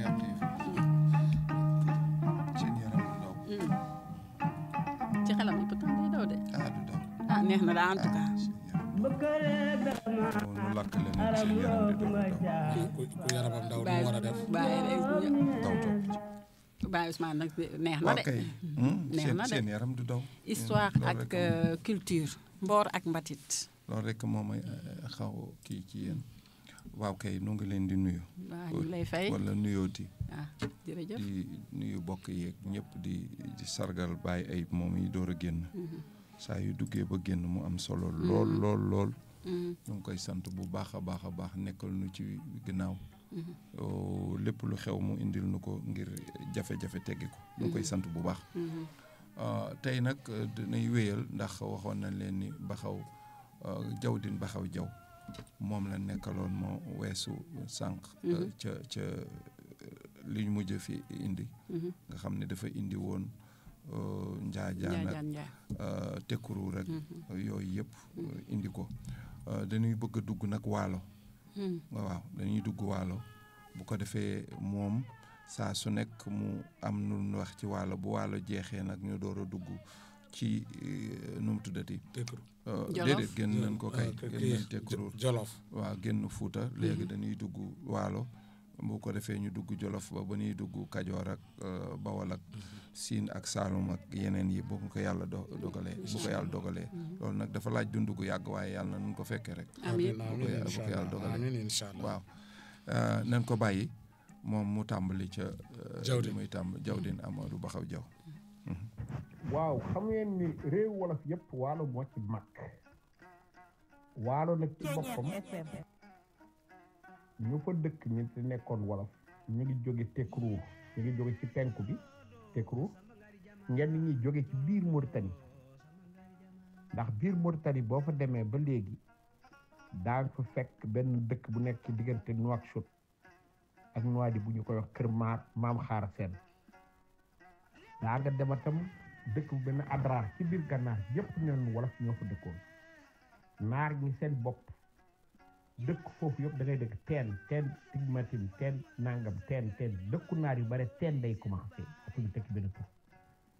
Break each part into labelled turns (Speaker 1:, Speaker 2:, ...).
Speaker 1: xiif seen yaram du daw.
Speaker 2: ci xelam yi pourtant day daw de.
Speaker 1: Du daw.
Speaker 2: neex na daa en tout cas.
Speaker 1: mu lakk leen seen yaram di daw.
Speaker 3: ku yaramam daw lu mu war a def.
Speaker 1: daw topp ci.
Speaker 2: Baye Ousmane nag neex na de. neex na de
Speaker 1: seen yaram du daw.
Speaker 2: histoire ak culture. mboor ak mbatit.
Speaker 1: loolu rek moom may xaw kii ci yéen. waaw kay nu ngi leen di nuyu.
Speaker 2: waaw ñu lay fay
Speaker 1: wala nuyooti.
Speaker 2: jërëjëf
Speaker 1: di nuyu bokk yeeg ñëpp di sargal Baye Ayib moom yi door a génn. saa yu duggee ba génn mu am solo lool lool lool. ñu ngi koy sant bu baax a baax a baax nekkal nu ci ginnaaw. lépp lu xew mu indil nu ko ngir jafe-jafe teggi ko. ñu ngi koy sant bu baax. tey nag dinay wéyal ndax waxoon nañ leen ni Baxaw Jawdin Baxaw Jaw moom la nekkaloon moo weesu sànq. ca li ñu mujj fi indi. nga xam ne dafa indi woon njaajaan ak tekkuru rek. yooyu yëpp indi ko dañuy bëgg a dugg nag waalo. waaw dañuy dugg waalo bu ko defee moom saa su nekk mu am nu wax ci waalo bu waalo jeexee nag ñu door a dugg ci nu mu tuddati. déedéet génn nañ ko kay. génn nañ tekkuru
Speaker 3: Jolof.
Speaker 1: waaw génn Fuuta léegi dañuy dugg waalo bu ko defee ñu dugg Jolof ba ñuy dugg Kajoor ak Bawol ak Siin ak Saalum ak yeneen yi bu ko yàlla dogalee bu ko yàlla dogalee loolu nag dafa laaj dundu gu yàgg waaye yàlla na nu ko fekkee rek.
Speaker 3: amiin
Speaker 1: bu ko yàlla dogalee
Speaker 3: amiin incha allah
Speaker 1: waaw nañ ko bàyyi moom mu tàmbali ca.
Speaker 3: Jawdin
Speaker 1: muy Jawdin Amadou Baxaw Jaw.
Speaker 4: waaw xam ngeen ni réew wolof yëpp waalo moo ci mag. waalo nag ci boppam ñu fa dëkk ñu ci nekkoon wolof ñu ngi jóge Tekruur ñu ngi jóge ci penku bi Tekruur ñenn ñi jóge ci biir Mauritanie ndax biir Mauritanie boo fa demee ba léegi daa nga fa fekk benn dëkk bu nekk ci diggante Nouakchott ak Nouadhibou bu ñu koy wax Kër Maam Xaara Seen daa nga dema tam dëkk bu benn Adrar ci biir Gànnaar yëpp neen wolof ñoo fa dëkkoon naar ñi seen bopp dëkk foofu yëpp da ngay dëkk teen tigmatin teen nangam teen dëkku naar yu bare teen day commencé fu ñu tekki benn tur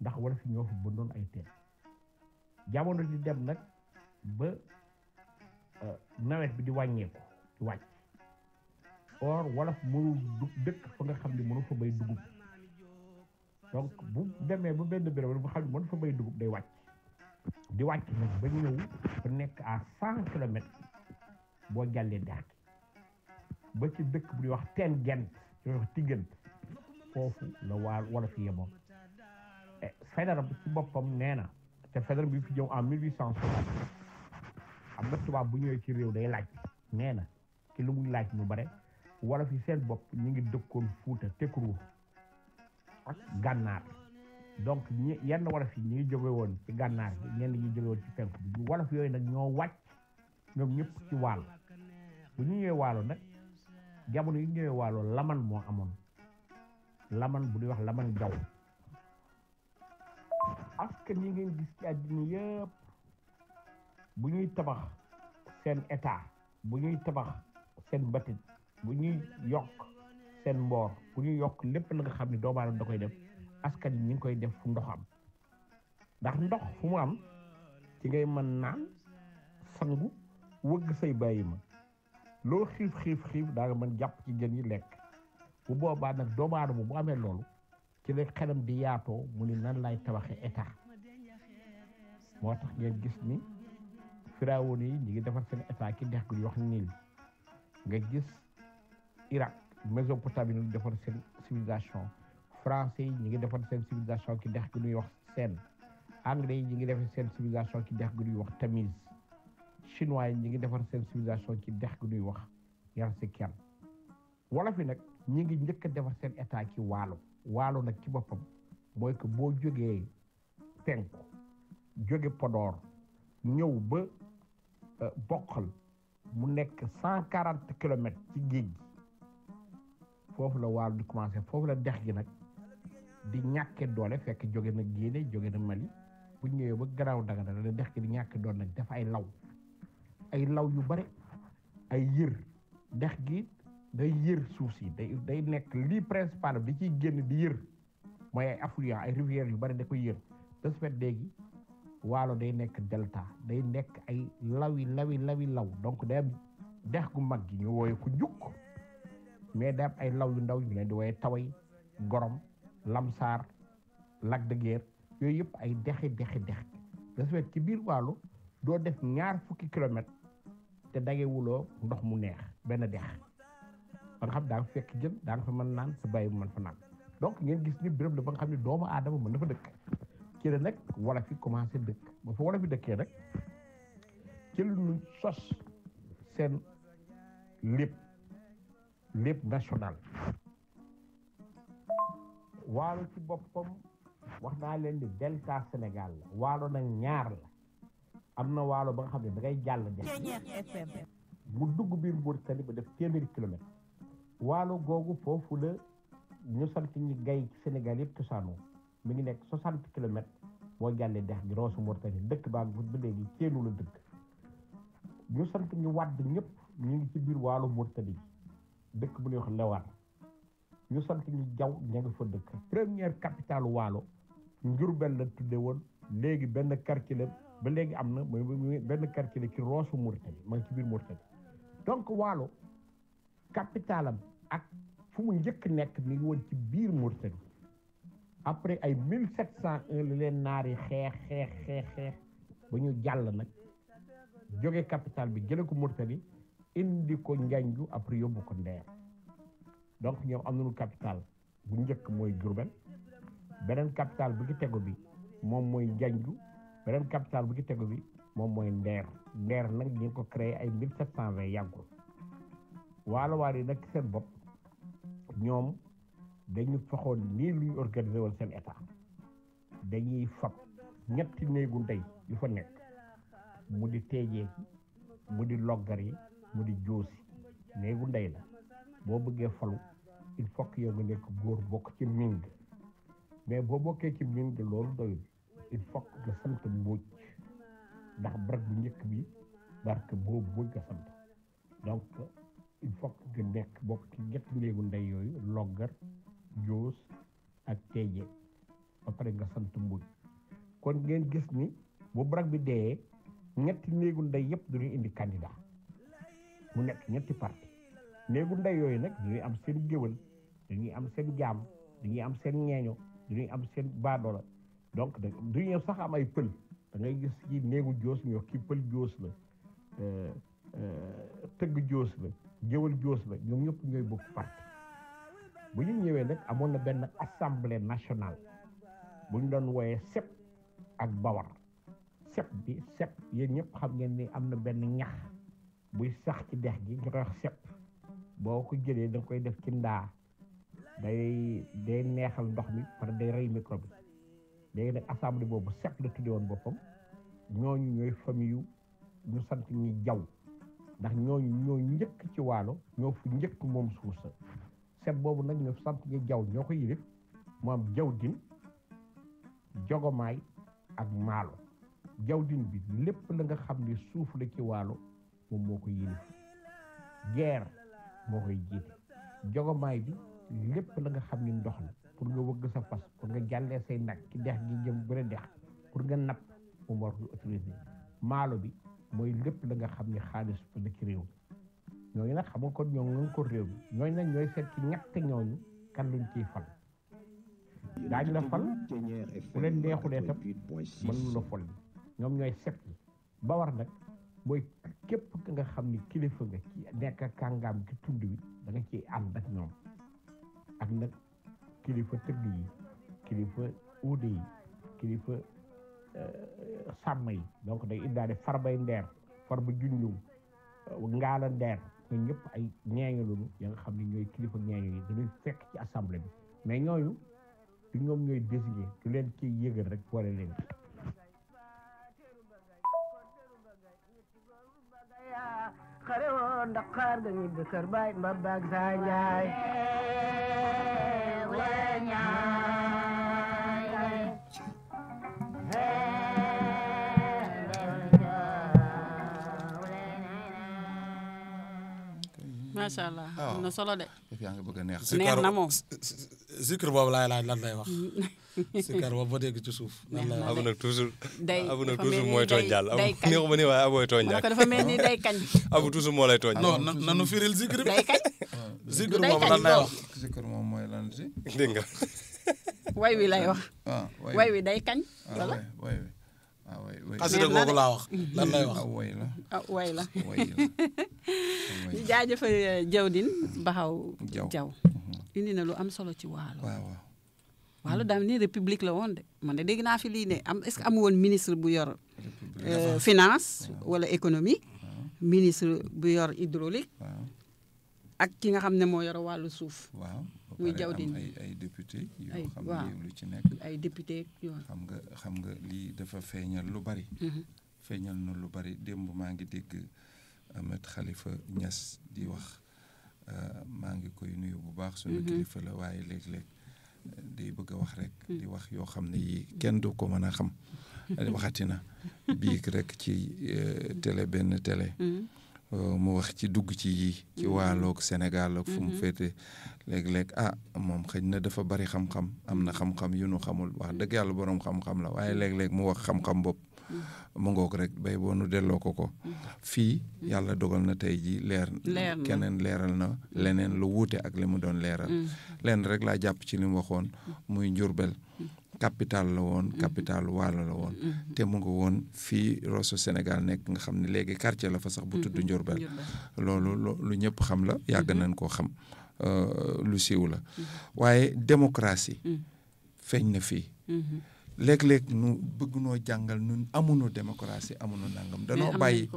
Speaker 4: ndax wolof yi ñoo fa bëndoon ay teen jamono di dem nag ba nawet bi di wàññeeku di wàcc or wolof mënul dëkk fa nga xam ne mënu fa bay dugub donc bu demee ba benn béréb bu xam ne mënu fa bay dugub day wàcc di wàcc nag ba ñëw ba nekk à 100 kilomètres boo jàllee dex gi ba ci dëkk bu ñuy wax teen gent ñuy wax tiggant foofu la wolof yi yemoon Faidherbe ci boppam nee na te Faidherbe bi fi ñëw en 1860 xam nga tubaab bu ñëwee ci réew day laaj nee na ci lu muy laaj mu bare wolof yi seen bopp ñu ngi dëkkoon Fuuta Tekruur ak Gànnaar donc yenn wolof yi ñu ngi jóge woon ci Gànnaar bi ñenn ñi jóge woon ci penku bi wolof yooyu nag ñoo wàcc ñoom ñëpp ci waalo bu ñu ñëwee waalo nag jamono yi ñëwee waalo laman moo amoon laman bu ñuy wax laman jaw askan yi ngeen gis ci àddina yëpp bu ñuy tabax seen état bu ñuy tabax seen batit bu ñuy yokk seen mboor bu ñuy yokk lépp la nga xam ne doomu aadama da koy def askan yi ñu ngi koy def fu ndox am ndax ndox fu mu am ci ngay mën naan sangu wëgg say bàyyi ma loo xiif daa nga mën jàpp ci jën yi lekk bu boobaa nag doomu aadama bu amee loolu ci la xelam di yaatoo mu ni nan lay tabaxee état moo tax ngeen gis ni Firawun yi ñi ngi defar seen état ki dex gu ñuy wax Niil nga gis Irak Mésopotamie ñu defar seen civilisation français yi ñi ngi defar seen civilisation ki dex gu ñuy wax Seine anglais yi ñi ngi defar seen civilisation ki dex gu ñuy wax Tamise chinois yi ñi ngi defar seen civilisation ci dex gu ñuy wax Yarsikian wolof yi nag ñi ngi njëkk a defar seen état ci waalo nag ci boppam mooy que boo jógee penku jóge Podor ñëw ba Boqal mu nekk 140 kilomètres ci géej gi foofu la waalo di commencé foofu la dex gi nag di ñàkke doole fekk jóge na Guinée jóge na Mali bu ñëwee ba Garaaw Dagana la dex gi di ñàkke doole nag dafa ay law yu bare ay yër dex gi day yër suuf si day nekk lii principal bi ciy génn di yër mooy ay affluents ay rivières yu bari da koy yër de ce fait léegi waalo day nekk delta day nekk ay lawi law donc day am dex gu mag gi ñu wooye ko jukk mais day am ay law yu ndaw ñu leen di wooye taway gorom lamsaar lac de Guiers yooyu yëpp ay dexi de ce fait ci biir waalo doo def 20 kilomètres te dagewuloo ndox mu neex benn dex ba nga xam daa nga fekk jën daa nga fa mën naan sa bàyyi mën fa naan donc ngeen gis ni béréb la ba nga xam ne doomu aadama mën na fa dëkk ci la nag wolof yi commencé dëkk ba fa wolof yi dëkkee rek ci la ñu sos seen lépp national waalo ci boppam wax naa leen ni delta Sénégal la waalo nag ñaar la am na waalo ba nga xam ne da ngay jàll def mu dugg biir Mauritanie ba def 100 kilomètres waalo googu foofu la ñu sant ñi gay ci Sénégal yëpp cosaanoo mi ngi nekk 60 kilomètres boo jàllee dex gi Rosso Mauritanie dëkk baa ngi ba léegi ceenu la dëkk ñu sant ñu wàdd ñëpp ñu ngi ci biir waalo Mauritanie dëkk bu ñuy wax Lewar ñu sant ñu jaw ña nga fa dëkk première capitale waalo Njurbel la tudde woon léegi benn quartier la ba léegi am na mooy benn quartier la ci Rosso Mauritanie ma ngi ci biir Mauritanie donc waalo capitalam ak fu mu njëkk nekk mi ngi woon ci biir Mauritanie après ay 1701 la leen naar yi xeex ba ñu jàll nag jóge capital bi jële ko Mauritanie indi ko Njanju après yóbbu ko Ndeer donc ñoom am nañu capital bu njëkk mooy Diourbel beneen capital bu ci tegu bi moom mooy Njanju beneen capital bu ci tegu bi moom mooy Ndeer nag ñu ngi ko créé ay 1720 yàggul waalo yi nag seen bopp ñoom dañu faxoon nii lu ñu organisé woon seen état dañuy fab ñetti néegu ndey yu fa nekk mu di teejee mu di loggar yi mu di joosi néegu ndey la boo bëggee falu il faut que yow nga nekk góor bokk ci ming mais boo bokkee ci ming loolu doyul il faut que nga sant Mbóoj ndax barak bu njëkk bi barke boobu Mbóoj nga sant donc il faut que nga nekk bokk ci ñetti néegu ndey yooyu loggar joos ak teeje ba pare nga sant Mbóoj kon ngeen gis ni bu barak bi dee ñetti néegu ndey yëpp dañuy indi candidat mu nekk ñetti parti néegu ndey yooyu nag dañuy am seen géwël dañuy am seen jaam dañuy am seen ñeeño dañuy am seen baadola donc duñu sax am ay pël da ngay gis ci néegu joos ñoo kii pël joos la tëgg joos la géwël joos la ñoom ñëpp ñooy bokk parti bu ñu ñëwee nag amoon na benn assemblée nationale bu ñu doon wooyee sep ak bawar sep yéen ñëpp xam ngeen ni am na benn ñax buy sax ci dex gi ñu koy wax sep boo ko jëlee da nga koy def ci ndaa day neexal ndox mi par day rey microbe bi léegi nag assemblée boobu sep la tudde woon boppam ñooñu ñooy famille yu ñu sant ñi jaw ndax ñooñu ñoo njëkk ci waalo ñoo fu njëkk moom suuf sa sep boobu nag ñu sant ñi jaw ñoo ko yilif mu am jaw din jogomaay ak maalo jaw din bi lépp la nga xam ne suuf la ci waalo moom moo ko yilif geer moo koy jiite jogomaay bi lépp la nga xam ni ndox la pour nga wëgg sa fas pour nga jàllee say nag ci dex gi jëm bëre dex pour nga napp moom war ko autorisé maalo bi mooy lépp la nga xam ni xaalis la ci réew mi ñooñu nag xam nga kon ñoo nga ko réew mi ñooñu nag ñooy seet ci ñett ñooñu kan lañ ciy fal daañu la fal bu leen neexulee tam mën la fol ñoom ñooy set yi ba war nag mooy képp ka nga xam ni kilifa nga ci nekk kàngaam ci tund bi da nga ciy ànd ak ñoom ak nag kilifa tëgg yi kilifa uude yi kilifa sàmm yi donc day indaale farbay ndeer farba junjum ngaala ndeer ñooñu ñëpp ay ñeeño lañu ya nga xam ne ñooy kilifa ñeeño yi dañuy fekk ci assemblée bi mais ñooñu du ñoom ñooy désigné du leen ciy yëgal rek boole leen
Speaker 5: xare woon Dakar ga ñibbi kër baay mbabbaag saa njaay
Speaker 2: macha allah am na solo de.
Speaker 1: yaa ngi bëgg a neex.
Speaker 2: neex na moom.
Speaker 3: zikr boobu laay laaj lan lay wax. zikr boobu ba dégg ci suuf. lan lay wax
Speaker 6: abu nag toujours.
Speaker 2: day
Speaker 6: abu nag
Speaker 2: dafa mel
Speaker 6: toujours
Speaker 2: ni
Speaker 6: mooy tooñ jàll.
Speaker 2: day kañ
Speaker 6: neexuma ni waaye abooy tooñ
Speaker 2: ma ne
Speaker 6: jàll.
Speaker 2: ko dafa mel ni day kañ.
Speaker 6: abu toujours moo lay tooñ.
Speaker 3: non nanu firil zikr bi.
Speaker 2: day kañ.
Speaker 3: zikr
Speaker 2: day
Speaker 3: boobu
Speaker 2: kañ
Speaker 3: lan lay wax.
Speaker 1: zikr moom mooy lan si.
Speaker 6: dégg nga.
Speaker 2: way wi lay wax. way wi day kañ.
Speaker 1: wala way wi way
Speaker 3: xasida googu laa wax lan lay wax.
Speaker 1: way la
Speaker 2: way la.
Speaker 1: way la.
Speaker 2: ñu jaajëfal Jawdin Baxaw
Speaker 1: Jaw.
Speaker 2: Jaw indi na lu am solo ci waalo.
Speaker 1: waaw.
Speaker 2: waalo daal ni république la woon de man de dégg naa fi lii ne est-ce que amu woon ministre bu yor finance wala économie ministre bu yor hydraulique ak ki nga xam ne moo yor wàllu suuf.
Speaker 1: waaw
Speaker 2: muy Jawdin
Speaker 1: ay député yoo xam
Speaker 2: waaw
Speaker 1: ne lu ci nekk.
Speaker 2: ay député yoo
Speaker 1: xam nga lii dafa feeñal lu bari. feeñal na lu bari démb maa ngi dégg Ahmed Khalifa Niass di wax maa ngi koy nuyu bu baax. sunu kilifa la waaye léeg-léeg day bëgg a wax rek. di wax yoo xam ne yii kenn du ko mën a xam. waxati na biig rek ci benn télé. mu wax ci dugg ci yii. ci waaloog Sénégal ak fu mu féete léeg-léeg moom xëy na dafa bari xam-xam am na xam-xam yu nu xamul wax dëgg yàlla boroom xam-xam la waaye léeg-léeg mu wax xam-xam bopp. mu ngoog rek bay boo nu delloo ko fii yàlla dogal na tey ji leer keneen leeral na leneen lu wuute ak li mu doon leeral leen rek laa jàpp ci li mu waxoon muy Njurbel capital la woon capital Waalo la woon te mu nga woon fii Rosso Sénégal nekk nga xam ne léegi quartier la fa sax bu tudd Njurbel loolu lu ñëpp xam la yàgg nañ koo xam lu siiw la waaye démocratie feeñ na fii léeg-léeg nu bëgg noo jàngal nun amuñu démocratie amuñu nangam danoo bàyyi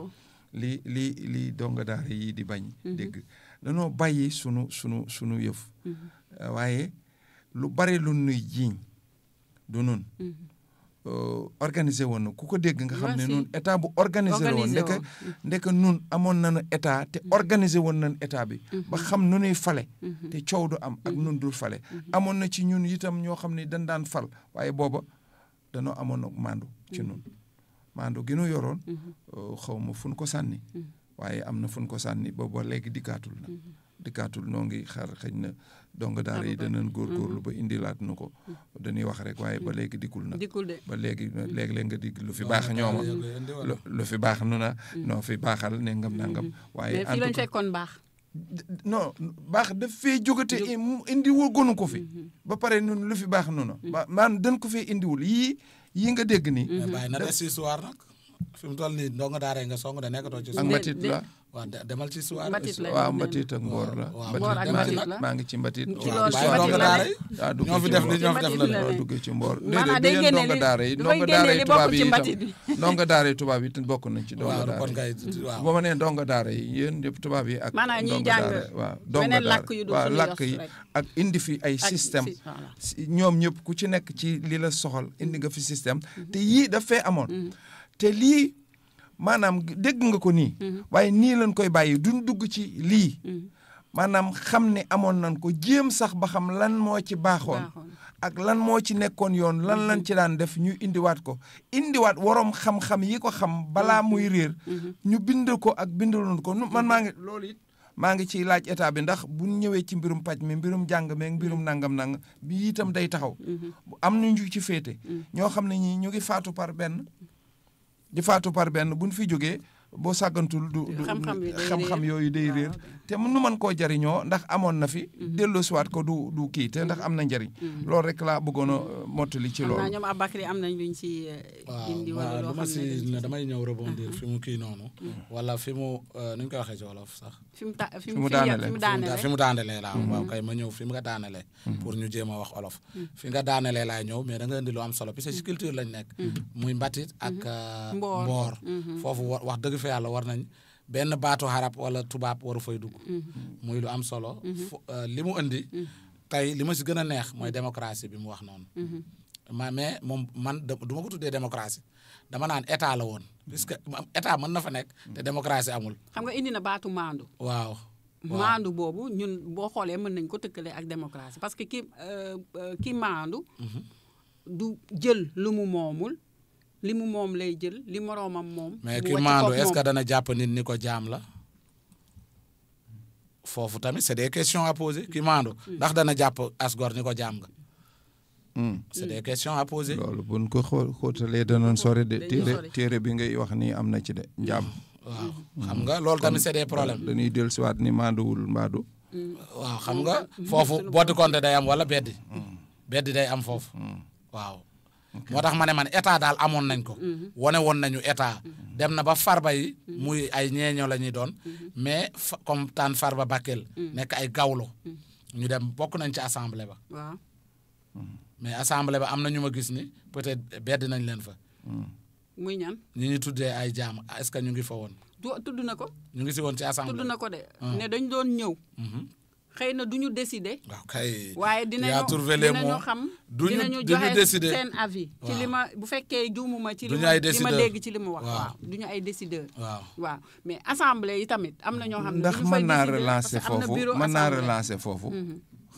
Speaker 1: li donga daara yi di bañ dégg danoo bàyyi sunu yëf waaye lu bari lu nuy jiiñ du nun organisé woon na ku ko dégg nga xam ne nun état bu organisé la woon ndeke nun amoon nañu état te organisé woon nañu état bi ba xam nu nuy fale te coow du am ak nun dul fale amoon na ci ñun itam ñoo xam ne dañ daan fal waaye booba danoo amoon ak maandu ci nun maandu gi nu yoroon xaw ma fu ñu ko sànni waaye am na fu ñu ko sànni booba léegi dikkaatul noo ngi xaar xëy na donga daara yi danañ góorgóorlu ba indilaat nu ko dañuy wax rek waaye ba léegi dikkul na ba léegi nga digg lu fi baax ñooma lu fi baax nu na noo fi baaxal ne nangam waaye
Speaker 2: fii lañ fekkoon baax
Speaker 1: non baax daf fee jógate indiwul gonu ko fi ba pare nun lu fi baax nu na maan dañ ko fee indiwul yii nga dégg nii
Speaker 3: bàyyi na des histoire nag fi mu toll nii ndonga daara nga song da nekkatoo ci
Speaker 1: ak mbatit la
Speaker 3: waaw demal ci histoire
Speaker 1: waaw mbatit ak mboor la maa ngi ci mbatit
Speaker 3: ñoo fi def la
Speaker 1: duggee ci mboor déedéet ndonga daara yi tubaab yi itam ndonga daara yi tubaab yi bokk nañ ci ndonga daara yi ba ma nee ndonga daara yi yéen yëpp tubaab yi ak ndonga daara waaw ndonga daara waaw làkk yi ak indi fi ay système ñoom ñëpp ku ci nekk ci li la soxal indi nga fi système te yii daf fee amoon te lii maanaam dégg nga ko nii waaye nii lañ koy bàyyi duñ dugg ci lii maanaam xam ne amoon nañ ko jéem sax ba xam lan moo ci baaxoon ak lan moo ci nekkoon yoon lan lañ ci daan def ñu indiwaat waroom xam-xam yi ko xam balaa muy réer ñu bind ko ak bindaloon ko man maa ngi ciy laaj état bi ndax bu ñëwee ci mbirum paj mi mbirum jàng meeg mbirum nangam bi itam day taxaw am na ñu ci féete ñoo xam ne ñi ñu ngi faatu par benn bu ñu fi jógee boo sàggantul du xam-xam yooyu day réer te nu mën koo jariñoo ndax amoon na fi delloosiwaat ko du kii te ndax am na njariñ loolu rek laa bëggoon a mottali ci loolu
Speaker 2: ñoom Aboubacry am nañ luñ ci indi wala loo xam
Speaker 3: ne damay ñëw rebondir fi mu kii noonu wala fi mu nu ñu koy waxee ci wolof sax
Speaker 2: fi mu daanelee
Speaker 3: laa waaw kay ma ñëw fi mu nga daanelee pour ñu jéem a wax olof fi nga daanelee laay ñëw mais da nga indi lu am solo parce que ci culture lañ nekk muy mbatit ak mboor foofu wax dëgg fa yàlla war nañ benn baatu xarab wala tubaab waru fay dugg muy lu am solo li mu indi tey li ma si gën a neex mooy démocratie bi mu wax noonu mais moom man du ma ko tuddee démocratie dama naan état la woon puisque état mën na fa nekk te démocratie amul
Speaker 2: xam nga indi na baatu maandu
Speaker 3: waaw
Speaker 2: maandu boobu ñun boo xoolee mën nañ ko tëkkale ak démocratie parce que ki maandu du jël lu mu moomul li mu moom lay jël li moroomam moom.
Speaker 3: mais ki maandu est-ce que dana jàpp nit ni ko jaam la foofu tamit c'est des questions à poser ki maandu ndax dana jàpp asgor ni ko jaam nga c'est des questions à poser.
Speaker 1: loolu buñ ko xóotalee danoon sori de téere bi ngay wax nii am na ci de njaam.
Speaker 3: waaw xam nga loolu tamit c'est des problèmes.
Speaker 1: dañuy dellusiwaat ni maanduwul mbaadu.
Speaker 3: waaw xam nga foofu booti compte day am wala beddi day am foofu waaw moo tax ma ne man état daal amoon nañ ko wane woon nañu état dem na ba farba yi muy ay ñeeño la ñuy doon mais comme taan farba Bakel nekk ay gawlo ñu dem bokk nañ ci assemblée ba
Speaker 2: waaw
Speaker 3: mais assemblée ba am na ñu ma gis ni peut-être beddi nañ leen fa
Speaker 2: muy ñan
Speaker 3: ñi ñu tuddee ay jaam est-ce que ñu ngi fa woon
Speaker 2: tudd na ko
Speaker 3: ñu ngi si woon ci assemblée
Speaker 2: tudd na ko de ne dañ doon ñëw xëy na du ñu décider.
Speaker 3: waaw kay.
Speaker 2: waaye dinañu xam dinañu joxe seen avis. ci li ma bu fekkee juumuma ci li ma dégg ci li mu wax. waaw du ñu ay décideur. waaw mais assemblée yi tamit am na ñoo xam ne.
Speaker 1: ndax mën naa relancer foofu mën naa relancer foofu.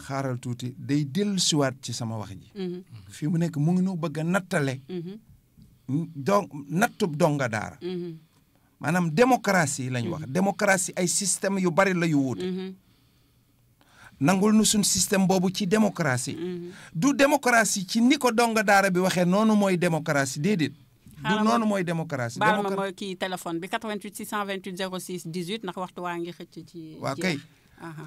Speaker 1: xaaral tuuti day dellusiwaat ci sama wax ji. fii mu nekk mu ngi nu bëgg a nattale. nattub donga daara. maanaam démocratie lañ wax démocratie ay système yu bari la yu wuute. nangul nu suñ système boobu ci démocratie du démocratie ci ni ko donga daara bi waxee noonu mooy démocratie déedéet du noonu mooy démocratie
Speaker 2: baal ma mooy kii téléphone bi 88 628 06 18 ndax waxtu waa ngi xëcc ci
Speaker 1: waa kay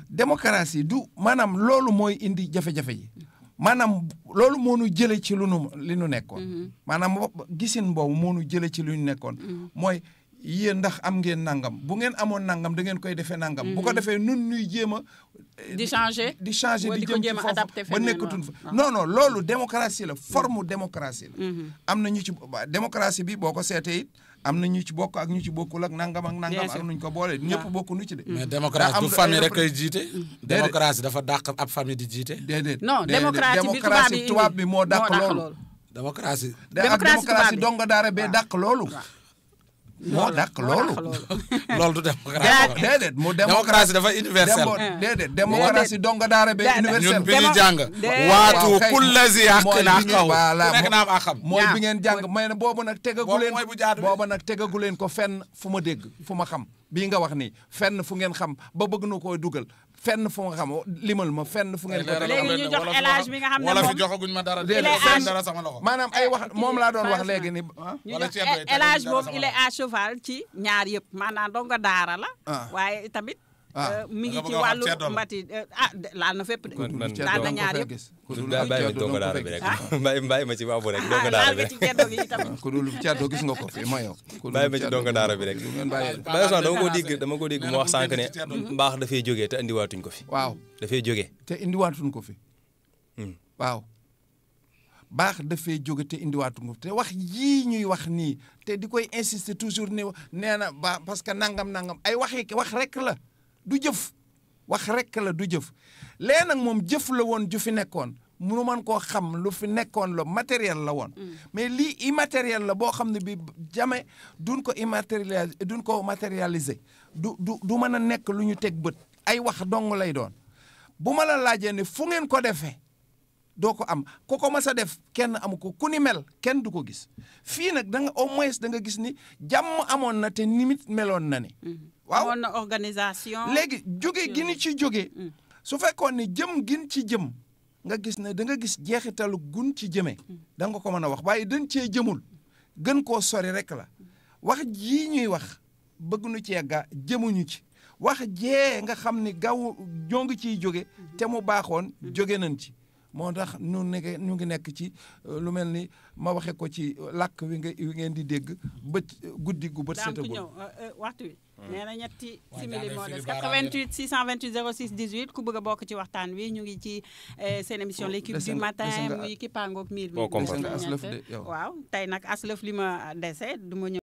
Speaker 1: démocratie du maanaam loolu mooy indi jafe-jafe yi maanaam loolu moo nu jële ci li nu nekkoon maanaam gisin boobu moo nu jële ci li nu nekkoon mooy yéen ndax am ngeen nangam bu ngeen amoon nangam da ngeen koy defee nangam bu ko defee nun ñuy jéem a
Speaker 2: di changer
Speaker 1: di jëm ci foofu ba nekkatun fa non loolu démocratie la forme démocratie la am na ñu ci démocratie bi boo ko seetee it am na ñu ci bokk ak ñu ci bokkul ak nangam ak nuñ ko boole ñëpp bokk nu ci de
Speaker 3: mais démocratie du famille rek koy jiite démocratie dafa dàq ab famille di jiite
Speaker 1: déedéet
Speaker 2: non démocratie
Speaker 1: tubaab bi moo dàq loolu
Speaker 3: démocratie
Speaker 1: donga daara bee dàq loolu moo dàq loolu
Speaker 3: loolu du démocratie
Speaker 1: déedéet mu
Speaker 3: démocratie dafa universel
Speaker 1: déedéet démocratie donga daara be universel
Speaker 3: ñun bi ñu jàng waatu kullazi haqqin haqqahu nekk na am axam
Speaker 1: mooy bi ngeen jàng may na boobu nag tegagu leen ko fenn fu ma dégg fu ma xam bii nga wax nii fenn fu ngeen xam ba bëgg na koo dugal fenn fu nga xam limal ma fenn fu ngeen ko
Speaker 2: léegi ñu jox élage bi nga xam ne moom
Speaker 3: wala fi joxaguñ ma dara dara sama loxo
Speaker 1: maanaam ay wax moom laa doon wax léegi ni
Speaker 2: ñu jox élage boobu il est à cheval ci ñaar yëpp maanaam donga daara la waaye tamit mi ngi ci wàllu mbati laal na fépp de laal na ñaar yëpp
Speaker 6: bàyyi ma donga daara bi rek bàyyi ma ci baabu rek donga daara bi rek
Speaker 2: ci ceddo gi tamit
Speaker 1: ku dul ceddo gis nga ko fi ma yow
Speaker 6: bàyyi ma ci donga daara bi rek dama ko dégg mu wax sànq ne mbaax dafay jógee te indiwaatuñ ko fi
Speaker 1: waaw
Speaker 6: dafay jógee
Speaker 1: te indiwaatuñ ko fi waaw baax dafay jóge te indiwaatuñ ko fi te wax yii ñuy wax nii te di koy insister toujours ni nee na ba parce que nangam ay wax rek la du jëf wax rek la du jëf léegi nag moom jëf la woon ju fi nekkoon munu man koo xam lu fi nekkoon la matériel la woon mais lii immatériel la boo xam ne bi jamais duñ ko matérialiser du mën a nekk lu ñu teg bët ay wax dong lay doon bu ma la laajee ne fu ngeen ko defee doo ko am ku ko mas a def kenn amu ko ku ni mel kenn du ko gis fii nag da nga au moins da nga gis ni jàmm amoon na te nimit meloon na ni waaw
Speaker 2: amoon na organisation
Speaker 1: léegi jóge gi ni ci jóge su fekkoon ni jëm gin ci jëm nga gis ne da nga gis jeexitalu gun ci jëmee da nga ko mën a wax waaye dañ cee jëmul gën koo sori rek la wax jii ñuy wax bëgg nu cee ga jëmuñu ci wax jee nga xam ni gaw ñoo ngi ciy jóge te mu baaxoon jóge nañ ci moo tax ñu ngi nekk ci lu mel ni ma waxe ko ci làkk wi ngeen di dégg guddi gu bët setagul
Speaker 2: waxtu wi nee na ñetti simili moo des 88 628 06 18 ku bëgg a bokk ci waxtaan wi ñu ngi ci seen émission l'équipe du matin muy kippaangoog miir bi
Speaker 1: aslëf de yow
Speaker 2: waaw tey nag aslëf li ma dese du ma ñëw